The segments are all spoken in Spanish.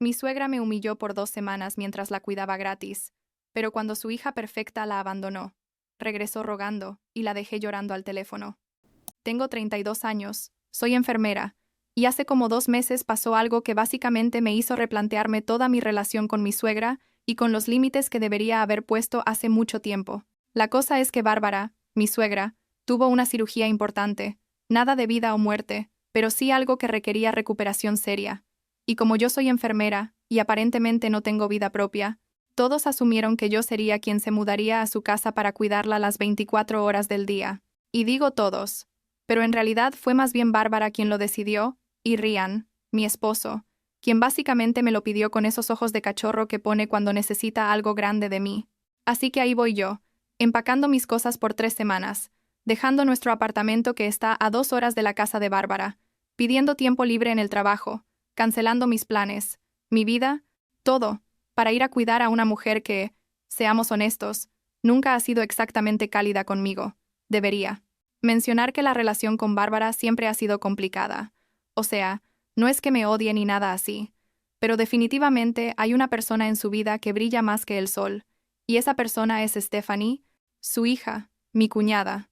Mi suegra me humilló por 2 semanas mientras la cuidaba gratis, pero cuando su hija perfecta la abandonó, regresó rogando y la dejé llorando al teléfono. Tengo 32 años, soy enfermera, y hace como 2 meses pasó algo que básicamente me hizo replantearme toda mi relación con mi suegra y con los límites que debería haber puesto hace mucho tiempo. La cosa es que Bárbara, mi suegra, tuvo una cirugía importante, nada de vida o muerte, pero sí algo que requería recuperación seria. Y como yo soy enfermera, y aparentemente no tengo vida propia, todos asumieron que yo sería quien se mudaría a su casa para cuidarla las 24 horas del día. Y digo todos, pero en realidad fue más bien Bárbara quien lo decidió, y Ryan, mi esposo, quien básicamente me lo pidió con esos ojos de cachorro que pone cuando necesita algo grande de mí. Así que ahí voy yo, empacando mis cosas por 3 semanas, dejando nuestro apartamento que está a 2 horas de la casa de Bárbara, pidiendo tiempo libre en el trabajo, cancelando mis planes, mi vida, todo, para ir a cuidar a una mujer que, seamos honestos, nunca ha sido exactamente cálida conmigo. Debería mencionar que la relación con Bárbara siempre ha sido complicada. O sea, no es que me odie ni nada así, pero definitivamente hay una persona en su vida que brilla más que el sol, y esa persona es Stephanie, su hija, mi cuñada.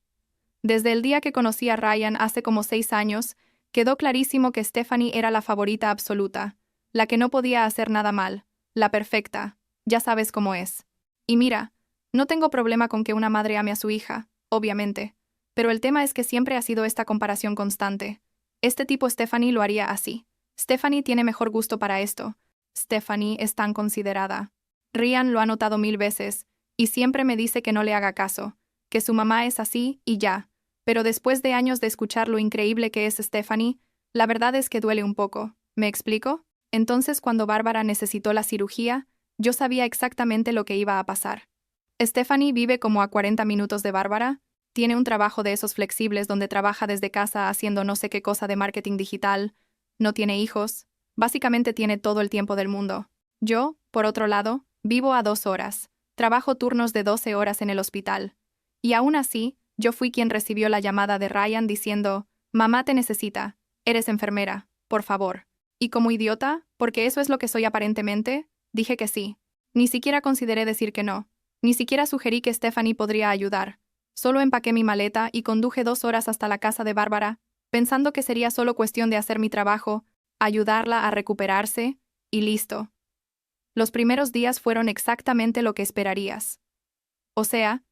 Desde el día que conocí a Ryan hace como 6 años, quedó clarísimo que Stephanie era la favorita absoluta, la que no podía hacer nada mal, la perfecta, ya sabes cómo es. Y mira, no tengo problema con que una madre ame a su hija, obviamente, pero el tema es que siempre ha sido esta comparación constante. Este tipo Stephanie lo haría así. Stephanie tiene mejor gusto para esto. Stephanie es tan considerada. Ryan lo ha notado 1000 veces, y siempre me dice que no le haga caso, que su mamá es así y ya. Pero después de años de escuchar lo increíble que es Stephanie, la verdad es que duele un poco. ¿Me explico? Entonces, cuando Bárbara necesitó la cirugía, yo sabía exactamente lo que iba a pasar. Stephanie vive como a 40 minutos de Bárbara, tiene un trabajo de esos flexibles donde trabaja desde casa haciendo no sé qué cosa de marketing digital, no tiene hijos, básicamente tiene todo el tiempo del mundo. Yo, por otro lado, vivo a 2 horas, trabajo turnos de 12 horas en el hospital. Y aún así, yo fui quien recibió la llamada de Ryan diciendo, «Mamá te necesita, eres enfermera, por favor». Y como idiota, porque eso es lo que soy aparentemente, dije que sí. Ni siquiera consideré decir que no. Ni siquiera sugerí que Stephanie podría ayudar. Solo empaqué mi maleta y conduje 2 horas hasta la casa de Bárbara, pensando que sería solo cuestión de hacer mi trabajo, ayudarla a recuperarse, y listo. Los primeros días fueron exactamente lo que esperarías. O sea,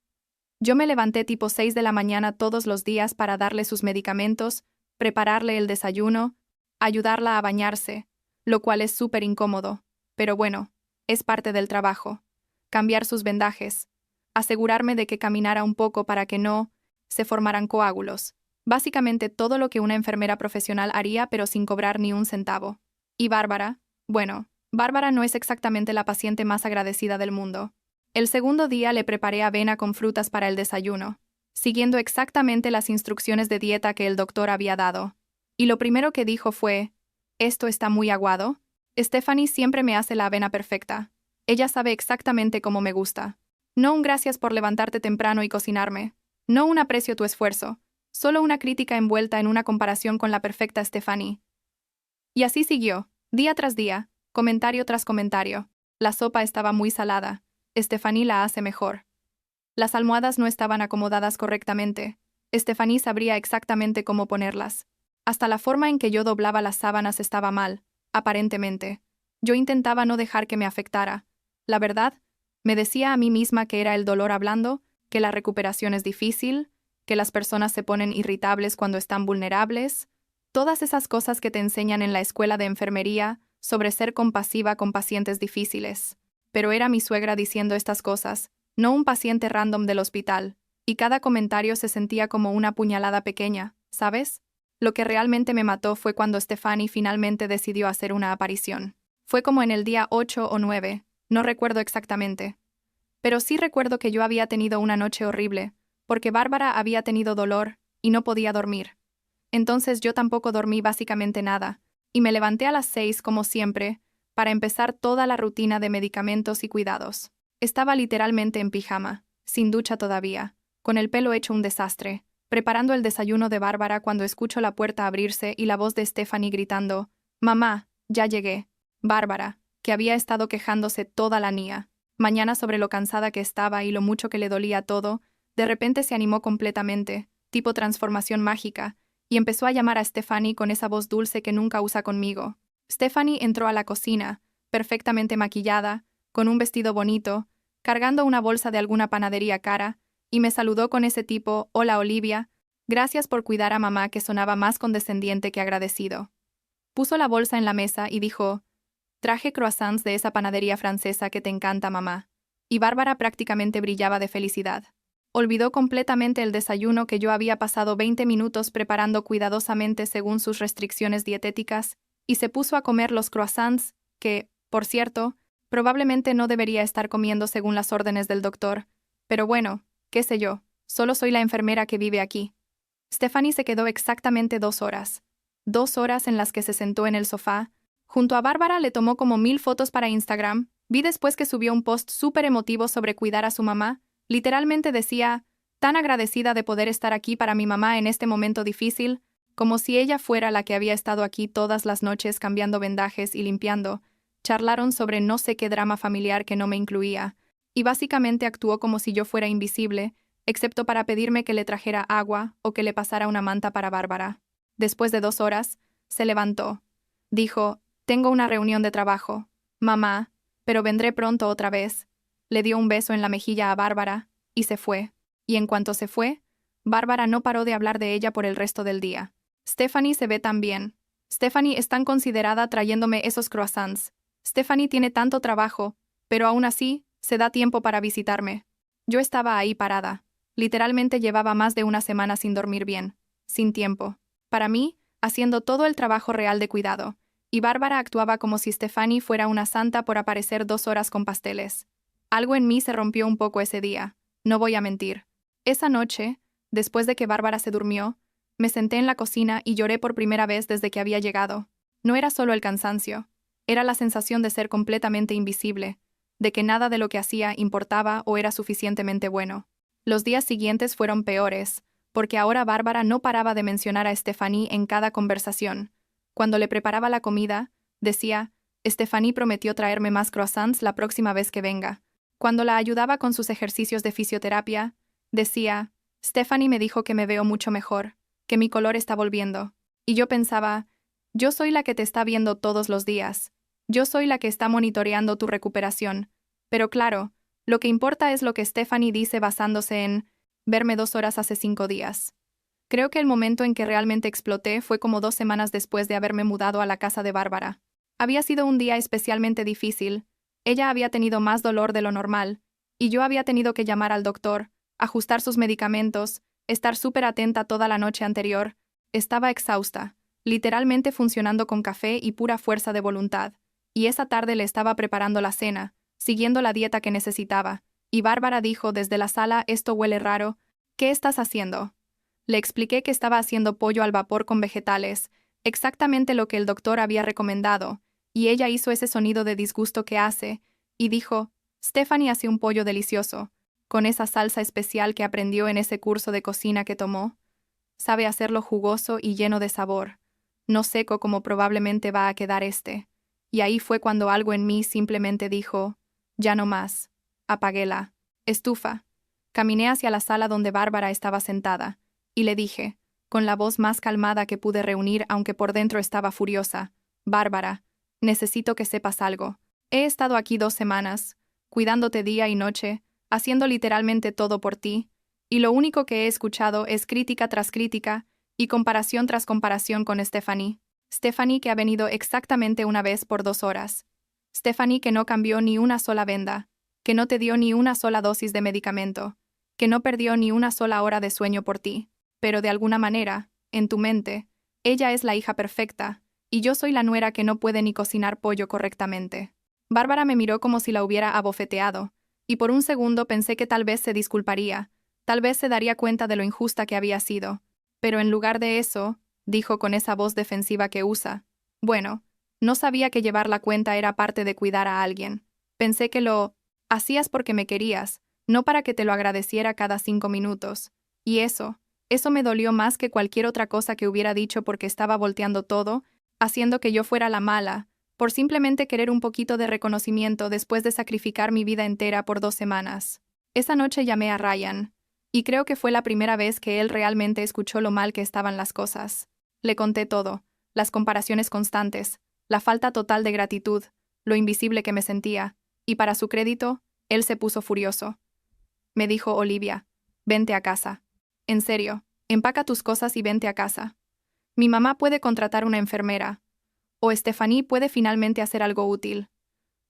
yo me levanté tipo 6 de la mañana todos los días para darle sus medicamentos, prepararle el desayuno, ayudarla a bañarse, lo cual es súper incómodo, pero bueno, es parte del trabajo. Cambiar sus vendajes, asegurarme de que caminara un poco para que no se formaran coágulos. Básicamente todo lo que una enfermera profesional haría pero sin cobrar ni un centavo. Y Bárbara, bueno, Bárbara no es exactamente la paciente más agradecida del mundo. El segundo día le preparé avena con frutas para el desayuno, siguiendo exactamente las instrucciones de dieta que el doctor había dado. Y lo primero que dijo fue, «¿Esto está muy aguado?» Stephanie siempre me hace la avena perfecta. Ella sabe exactamente cómo me gusta. No un gracias por levantarte temprano y cocinarme. No un aprecio tu esfuerzo. Solo una crítica envuelta en una comparación con la perfecta Stephanie. Y así siguió, día tras día, comentario tras comentario. La sopa estaba muy salada. Stephanie la hace mejor. Las almohadas no estaban acomodadas correctamente. Stephanie sabría exactamente cómo ponerlas. Hasta la forma en que yo doblaba las sábanas estaba mal, aparentemente. Yo intentaba no dejar que me afectara. La verdad, me decía a mí misma que era el dolor hablando, que la recuperación es difícil, que las personas se ponen irritables cuando están vulnerables, todas esas cosas que te enseñan en la escuela de enfermería sobre ser compasiva con pacientes difíciles. Pero era mi suegra diciendo estas cosas, no un paciente random del hospital, y cada comentario se sentía como una puñalada pequeña, ¿sabes? Lo que realmente me mató fue cuando Stephanie finalmente decidió hacer una aparición. Fue como en el día 8 o 9, no recuerdo exactamente. Pero sí recuerdo que yo había tenido una noche horrible, porque Bárbara había tenido dolor y no podía dormir. Entonces yo tampoco dormí básicamente nada, y me levanté a las 6 como siempre, para empezar toda la rutina de medicamentos y cuidados. Estaba literalmente en pijama, sin ducha todavía, con el pelo hecho un desastre, preparando el desayuno de Bárbara cuando escucho la puerta abrirse y la voz de Stephanie gritando, «Mamá, ya llegué». «Bárbara, que había estado quejándose toda la día. Mañana, sobre lo cansada que estaba y lo mucho que le dolía todo, de repente se animó completamente, tipo transformación mágica, y empezó a llamar a Stephanie con esa voz dulce que nunca usa conmigo. Stephanie entró a la cocina, perfectamente maquillada, con un vestido bonito, cargando una bolsa de alguna panadería cara, y me saludó con ese tipo: «Hola, Olivia, gracias por cuidar a mamá», que sonaba más condescendiente que agradecido. Puso la bolsa en la mesa y dijo: «Traje croissants de esa panadería francesa que te encanta, mamá». Y Bárbara prácticamente brillaba de felicidad. Olvidó completamente el desayuno que yo había pasado 20 minutos preparando cuidadosamente según sus restricciones dietéticas, y se puso a comer los croissants, que, por cierto, probablemente no debería estar comiendo según las órdenes del doctor. Pero bueno, qué sé yo, solo soy la enfermera que vive aquí. Stephanie se quedó exactamente 2 horas. 2 horas en las que se sentó en el sofá. Junto a Bárbara le tomó como 1000 fotos para Instagram. Vi después que subió un post súper emotivo sobre cuidar a su mamá. Literalmente decía: «Tan agradecida de poder estar aquí para mi mamá en este momento difícil», como si ella fuera la que había estado aquí todas las noches cambiando vendajes y limpiando. Charlaron sobre no sé qué drama familiar que no me incluía, y básicamente actuó como si yo fuera invisible, excepto para pedirme que le trajera agua o que le pasara una manta para Bárbara. Después de 2 horas, se levantó. Dijo: «Tengo una reunión de trabajo, mamá, pero vendré pronto otra vez». Le dio un beso en la mejilla a Bárbara, y se fue. Y en cuanto se fue, Bárbara no paró de hablar de ella por el resto del día. «Stephanie se ve tan bien. Stephanie es tan considerada trayéndome esos croissants. Stephanie tiene tanto trabajo, pero aún así, se da tiempo para visitarme». Yo estaba ahí parada. Literalmente llevaba más de una semana sin dormir bien, sin tiempo. Para mí, haciendo todo el trabajo real de cuidado. Y Bárbara actuaba como si Stephanie fuera una santa por aparecer 2 horas con pasteles. Algo en mí se rompió un poco ese día, no voy a mentir. Esa noche, después de que Bárbara se durmió, me senté en la cocina y lloré por primera vez desde que había llegado. No era solo el cansancio, era la sensación de ser completamente invisible, de que nada de lo que hacía importaba o era suficientemente bueno. Los días siguientes fueron peores, porque ahora Bárbara no paraba de mencionar a Stephanie en cada conversación. Cuando le preparaba la comida, decía: «Stephanie prometió traerme más croissants la próxima vez que venga». Cuando la ayudaba con sus ejercicios de fisioterapia, decía: «Stephanie me dijo que me veo mucho mejor, que mi color está volviendo». Y yo pensaba: yo soy la que te está viendo todos los días. Yo soy la que está monitoreando tu recuperación. Pero claro, lo que importa es lo que Stephanie dice basándose en verme 2 horas hace 5 días. Creo que el momento en que realmente exploté fue como 2 semanas después de haberme mudado a la casa de Bárbara. Había sido un día especialmente difícil. Ella había tenido más dolor de lo normal, y yo había tenido que llamar al doctor, ajustar sus medicamentos, estar súper atenta toda la noche anterior. Estaba exhausta, literalmente funcionando con café y pura fuerza de voluntad, y esa tarde le estaba preparando la cena, siguiendo la dieta que necesitaba, y Bárbara dijo desde la sala: «Esto huele raro. ¿Qué estás haciendo?». Le expliqué que estaba haciendo pollo al vapor con vegetales, exactamente lo que el doctor había recomendado, y ella hizo ese sonido de disgusto que hace, y dijo: «Stephanie hace un pollo delicioso, con esa salsa especial que aprendió en ese curso de cocina que tomó. Sabe hacerlo jugoso y lleno de sabor, no seco como probablemente va a quedar este». Y ahí fue cuando algo en mí simplemente dijo: «Ya no más». Apagué la estufa. Caminé hacia la sala donde Bárbara estaba sentada, y le dije, con la voz más calmada que pude reunir aunque por dentro estaba furiosa: «Bárbara, necesito que sepas algo. He estado aquí 2 semanas, cuidándote día y noche, haciendo literalmente todo por ti, y lo único que he escuchado es crítica tras crítica y comparación tras comparación con Stephanie. Stephanie que ha venido exactamente una vez por 2 horas. Stephanie que no cambió ni una sola venda, que no te dio ni una sola dosis de medicamento, que no perdió ni una sola hora de sueño por ti. Pero de alguna manera, en tu mente, ella es la hija perfecta, y yo soy la nuera que no puede ni cocinar pollo correctamente». Bárbara me miró como si la hubiera abofeteado, y por un segundo pensé que tal vez se disculparía, tal vez se daría cuenta de lo injusta que había sido. Pero en lugar de eso, dijo con esa voz defensiva que usa: «Bueno, no sabía que llevar la cuenta era parte de cuidar a alguien. Pensé que lo hacías porque me querías, no para que te lo agradeciera cada 5 minutos. Y eso me dolió más que cualquier otra cosa que hubiera dicho porque estaba volteando todo, haciendo que yo fuera la mala, por simplemente querer un poquito de reconocimiento después de sacrificar mi vida entera por 2 semanas. Esa noche llamé a Ryan, y creo que fue la primera vez que él realmente escuchó lo mal que estaban las cosas. Le conté todo, las comparaciones constantes, la falta total de gratitud, lo invisible que me sentía, y para su crédito, él se puso furioso. Me dijo Olivia, vente a casa. En serio, empaca tus cosas y vente a casa. Mi mamá puede contratar una enfermera, o Stephanie puede finalmente hacer algo útil.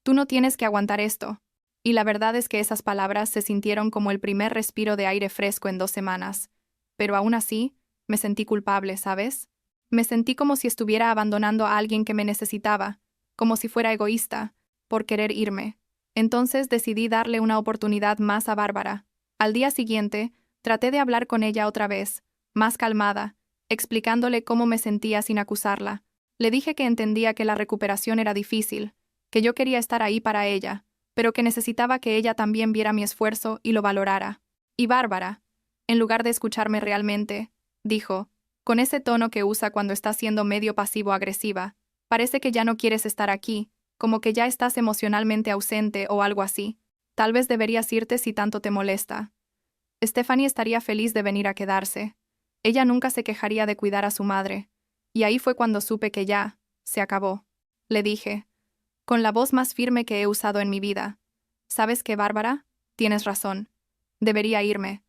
Tú no tienes que aguantar esto. Y la verdad es que esas palabras se sintieron como el primer respiro de aire fresco en 2 semanas. Pero aún así, me sentí culpable, ¿sabes? Me sentí como si estuviera abandonando a alguien que me necesitaba, como si fuera egoísta, por querer irme. Entonces decidí darle una oportunidad más a Bárbara. Al día siguiente, traté de hablar con ella otra vez, más calmada, explicándole cómo me sentía sin acusarla. Le dije que entendía que la recuperación era difícil, que yo quería estar ahí para ella, pero que necesitaba que ella también viera mi esfuerzo y lo valorara. Y Bárbara, en lugar de escucharme realmente, dijo, con ese tono que usa cuando está siendo medio pasivo-agresiva, parece que ya no quieres estar aquí, como que ya estás emocionalmente ausente o algo así. Tal vez deberías irte si tanto te molesta. Stephanie estaría feliz de venir a quedarse. Ella nunca se quejaría de cuidar a su madre. Y ahí fue cuando supe que ya, se acabó. Le dije, con la voz más firme que he usado en mi vida. ¿Sabes qué, Bárbara? Tienes razón. Debería irme.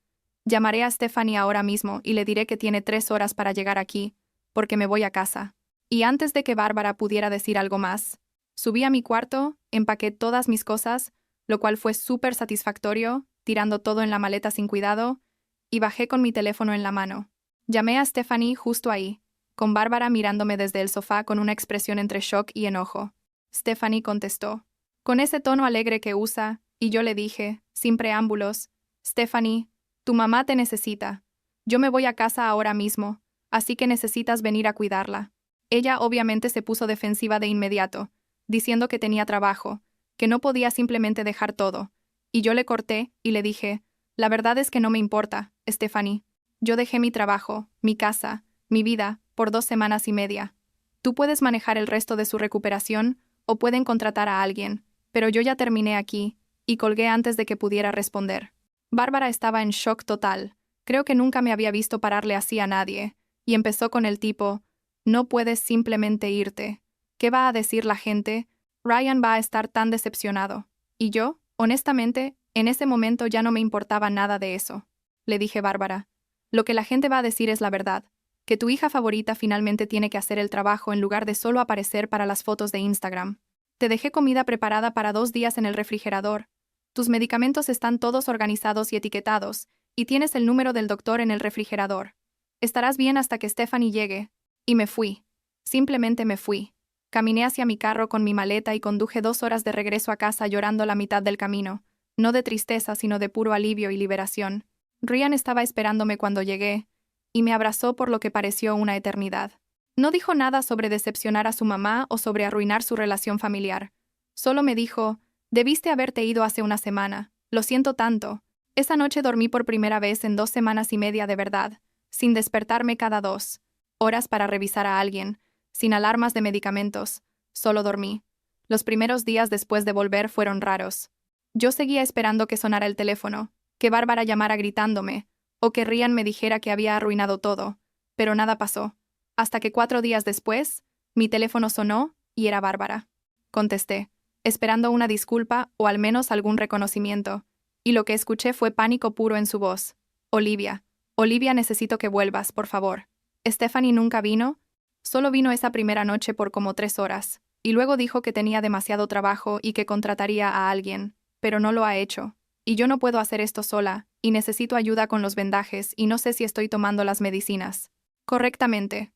Llamaré a Stephanie ahora mismo y le diré que tiene 3 horas para llegar aquí, porque me voy a casa. Y antes de que Bárbara pudiera decir algo más, subí a mi cuarto, empaqué todas mis cosas, lo cual fue súper satisfactorio, tirando todo en la maleta sin cuidado, y bajé con mi teléfono en la mano. Llamé a Stephanie justo ahí, con Bárbara mirándome desde el sofá con una expresión entre shock y enojo. Stephanie contestó, con ese tono alegre que usa, y yo le dije, sin preámbulos, Stephanie, tu mamá te necesita. Yo me voy a casa ahora mismo, así que necesitas venir a cuidarla. Ella obviamente se puso defensiva de inmediato, diciendo que tenía trabajo, que no podía simplemente dejar todo, y yo le corté y le dije, la verdad es que no me importa, Stephanie. Yo dejé mi trabajo, mi casa, mi vida, por 2 semanas y media. Tú puedes manejar el resto de su recuperación, o pueden contratar a alguien, pero yo ya terminé aquí, y colgué antes de que pudiera responder. Bárbara estaba en shock total. Creo que nunca me había visto pararle así a nadie, y empezó con el tipo, no puedes simplemente irte. ¿Qué va a decir la gente? Ryan va a estar tan decepcionado. Y yo, honestamente, en ese momento ya no me importaba nada de eso. Le dije Bárbara, lo que la gente va a decir es la verdad, que tu hija favorita finalmente tiene que hacer el trabajo en lugar de solo aparecer para las fotos de Instagram. Te dejé comida preparada para 2 días en el refrigerador. Tus medicamentos están todos organizados y etiquetados, y tienes el número del doctor en el refrigerador. Estarás bien hasta que Stephanie llegue. Y me fui. Simplemente me fui. Caminé hacia mi carro con mi maleta y conduje 2 horas de regreso a casa llorando la mitad del camino, no de tristeza sino de puro alivio y liberación. Ryan estaba esperándome cuando llegué, y me abrazó por lo que pareció una eternidad. No dijo nada sobre decepcionar a su mamá o sobre arruinar su relación familiar. Solo me dijo, debiste haberte ido hace una semana, lo siento tanto. Esa noche dormí por primera vez en 2 semanas y media de verdad, sin despertarme cada 2 horas para revisar a alguien, sin alarmas de medicamentos, solo dormí. Los primeros días después de volver fueron raros. Yo seguía esperando que sonara el teléfono, que Bárbara llamara gritándome, o que Ryan me dijera que había arruinado todo, pero nada pasó. Hasta que 4 días después, mi teléfono sonó y era Bárbara. Contesté, esperando una disculpa o al menos algún reconocimiento, y lo que escuché fue pánico puro en su voz. Olivia, Olivia, necesito que vuelvas, por favor. Stephanie nunca vino, solo vino esa primera noche por como 3 horas, y luego dijo que tenía demasiado trabajo y que contrataría a alguien, pero no lo ha hecho. Y yo no puedo hacer esto sola, y necesito ayuda con los vendajes y no sé si estoy tomando las medicinas correctamente.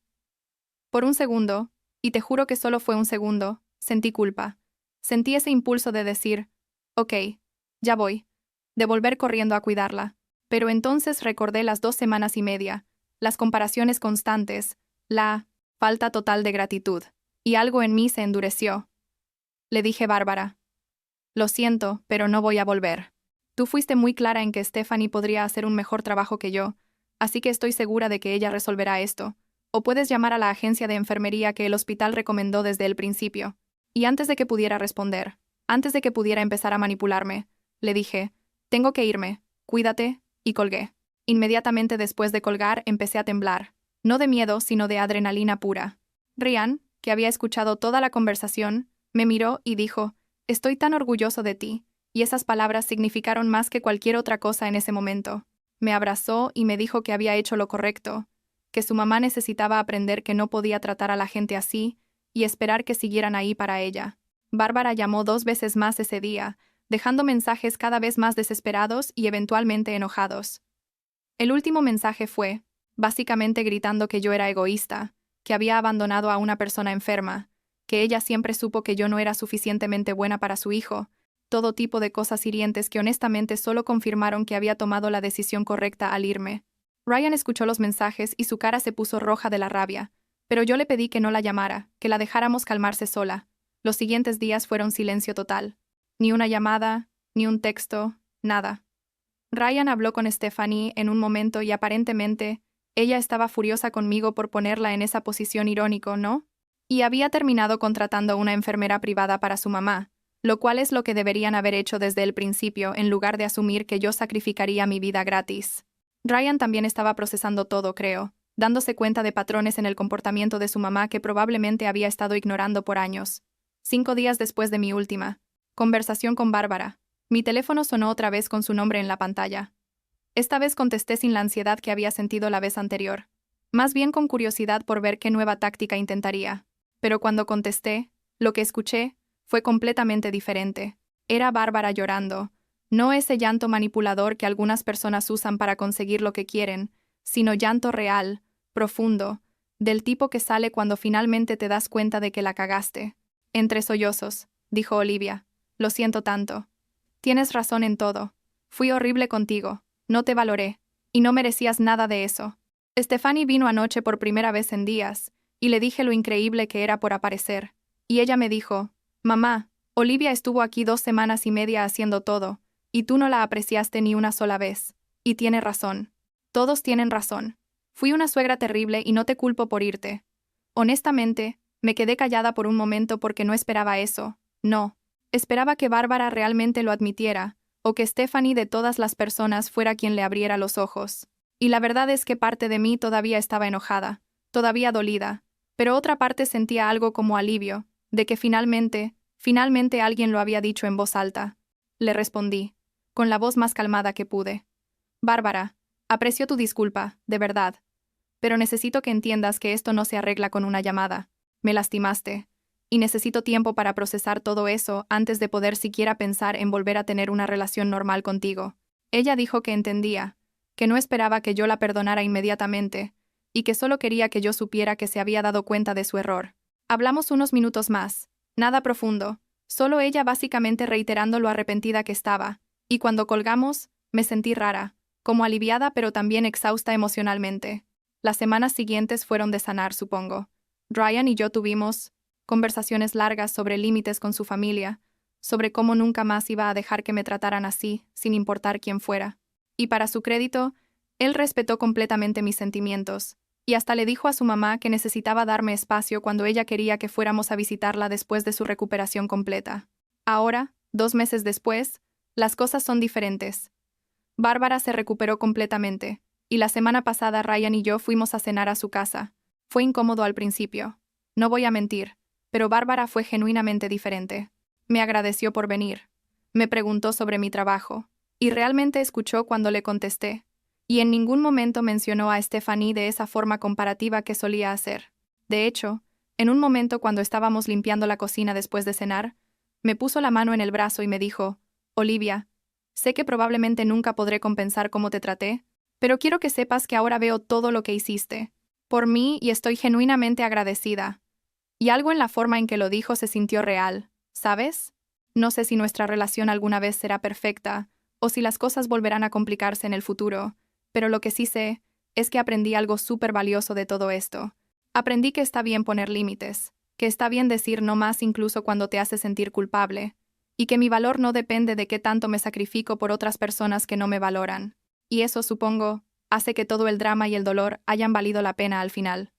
Por un segundo, y te juro que solo fue un segundo, sentí culpa. Sentí ese impulso de decir, ok, ya voy, de volver corriendo a cuidarla. Pero entonces recordé las 2 semanas y media, las comparaciones constantes, la falta total de gratitud, y algo en mí se endureció. Le dije Bárbara, lo siento, pero no voy a volver. Tú fuiste muy clara en que Stephanie podría hacer un mejor trabajo que yo, así que estoy segura de que ella resolverá esto. O puedes llamar a la agencia de enfermería que el hospital recomendó desde el principio. Y antes de que pudiera responder, antes de que pudiera empezar a manipularme, le dije, tengo que irme, cuídate, y colgué. Inmediatamente después de colgar empecé a temblar, no de miedo sino de adrenalina pura. Ryan, que había escuchado toda la conversación, me miró y dijo, estoy tan orgulloso de ti, y esas palabras significaron más que cualquier otra cosa en ese momento. Me abrazó y me dijo que había hecho lo correcto, que su mamá necesitaba aprender que no podía tratar a la gente así y esperar que siguieran ahí para ella. Bárbara llamó 2 veces más ese día, dejando mensajes cada vez más desesperados y eventualmente enojados. El último mensaje fue, básicamente gritando que yo era egoísta, que había abandonado a una persona enferma, que ella siempre supo que yo no era suficientemente buena para su hijo, todo tipo de cosas hirientes que honestamente solo confirmaron que había tomado la decisión correcta al irme. Ryan escuchó los mensajes y su cara se puso roja de la rabia, pero yo le pedí que no la llamara, que la dejáramos calmarse sola. Los siguientes días fueron silencio total. Ni una llamada, ni un texto, nada. Ryan habló con Stephanie en un momento y aparentemente, ella estaba furiosa conmigo por ponerla en esa posición irónico, ¿no? Y había terminado contratando a una enfermera privada para su mamá, lo cual es lo que deberían haber hecho desde el principio en lugar de asumir que yo sacrificaría mi vida gratis. Ryan también estaba procesando todo, creo, dándose cuenta de patrones en el comportamiento de su mamá que probablemente había estado ignorando por años. 5 días después de mi última conversación con Bárbara, mi teléfono sonó otra vez con su nombre en la pantalla. Esta vez contesté sin la ansiedad que había sentido la vez anterior, más bien con curiosidad por ver qué nueva táctica intentaría. Pero cuando contesté, lo que escuché fue completamente diferente. Era Bárbara llorando, no ese llanto manipulador que algunas personas usan para conseguir lo que quieren, sino llanto real, profundo, del tipo que sale cuando finalmente te das cuenta de que la cagaste. Entre sollozos, dijo Olivia, lo siento tanto. Tienes razón en todo. Fui horrible contigo, no te valoré, y no merecías nada de eso. Stephanie vino anoche por primera vez en días, y le dije lo increíble que era por aparecer. Y ella me dijo, mamá, Olivia estuvo aquí 2 semanas y media haciendo todo, y tú no la apreciaste ni una sola vez. Y tiene razón. Todos tienen razón. Fui una suegra terrible y no te culpo por irte. Honestamente, me quedé callada por un momento porque no esperaba eso, no. Esperaba que Bárbara realmente lo admitiera, o que Stephanie de todas las personas fuera quien le abriera los ojos. Y la verdad es que parte de mí todavía estaba enojada, todavía dolida, pero otra parte sentía algo como alivio, de que finalmente alguien lo había dicho en voz alta. Le respondí, con la voz más calmada que pude. Bárbara, aprecio tu disculpa, de verdad. Pero necesito que entiendas que esto no se arregla con una llamada. Me lastimaste. Y necesito tiempo para procesar todo eso antes de poder siquiera pensar en volver a tener una relación normal contigo. Ella dijo que entendía, que no esperaba que yo la perdonara inmediatamente, y que solo quería que yo supiera que se había dado cuenta de su error. Hablamos unos minutos más, nada profundo, solo ella básicamente reiterando lo arrepentida que estaba, y cuando colgamos, me sentí rara, como aliviada pero también exhausta emocionalmente. Las semanas siguientes fueron de sanar, supongo. Ryan y yo tuvimos conversaciones largas sobre límites con su familia, sobre cómo nunca más iba a dejar que me trataran así, sin importar quién fuera. Y para su crédito, él respetó completamente mis sentimientos, y hasta le dijo a su mamá que necesitaba darme espacio cuando ella quería que fuéramos a visitarla después de su recuperación completa. Ahora, 2 meses después, las cosas son diferentes. Bárbara se recuperó completamente, y la semana pasada Ryan y yo fuimos a cenar a su casa. Fue incómodo al principio. No voy a mentir, pero Bárbara fue genuinamente diferente. Me agradeció por venir. Me preguntó sobre mi trabajo, y realmente escuchó cuando le contesté, y en ningún momento mencionó a Stephanie de esa forma comparativa que solía hacer. De hecho, en un momento cuando estábamos limpiando la cocina después de cenar, me puso la mano en el brazo y me dijo, Olivia, sé que probablemente nunca podré compensar cómo te traté, pero quiero que sepas que ahora veo todo lo que hiciste por mí y estoy genuinamente agradecida. Y algo en la forma en que lo dijo se sintió real, ¿sabes? No sé si nuestra relación alguna vez será perfecta, o si las cosas volverán a complicarse en el futuro, pero lo que sí sé es que aprendí algo súper valioso de todo esto. Aprendí que está bien poner límites, que está bien decir no más incluso cuando te hace sentir culpable, y que mi valor no depende de qué tanto me sacrifico por otras personas que no me valoran. Y eso, supongo, hace que todo el drama y el dolor hayan valido la pena al final.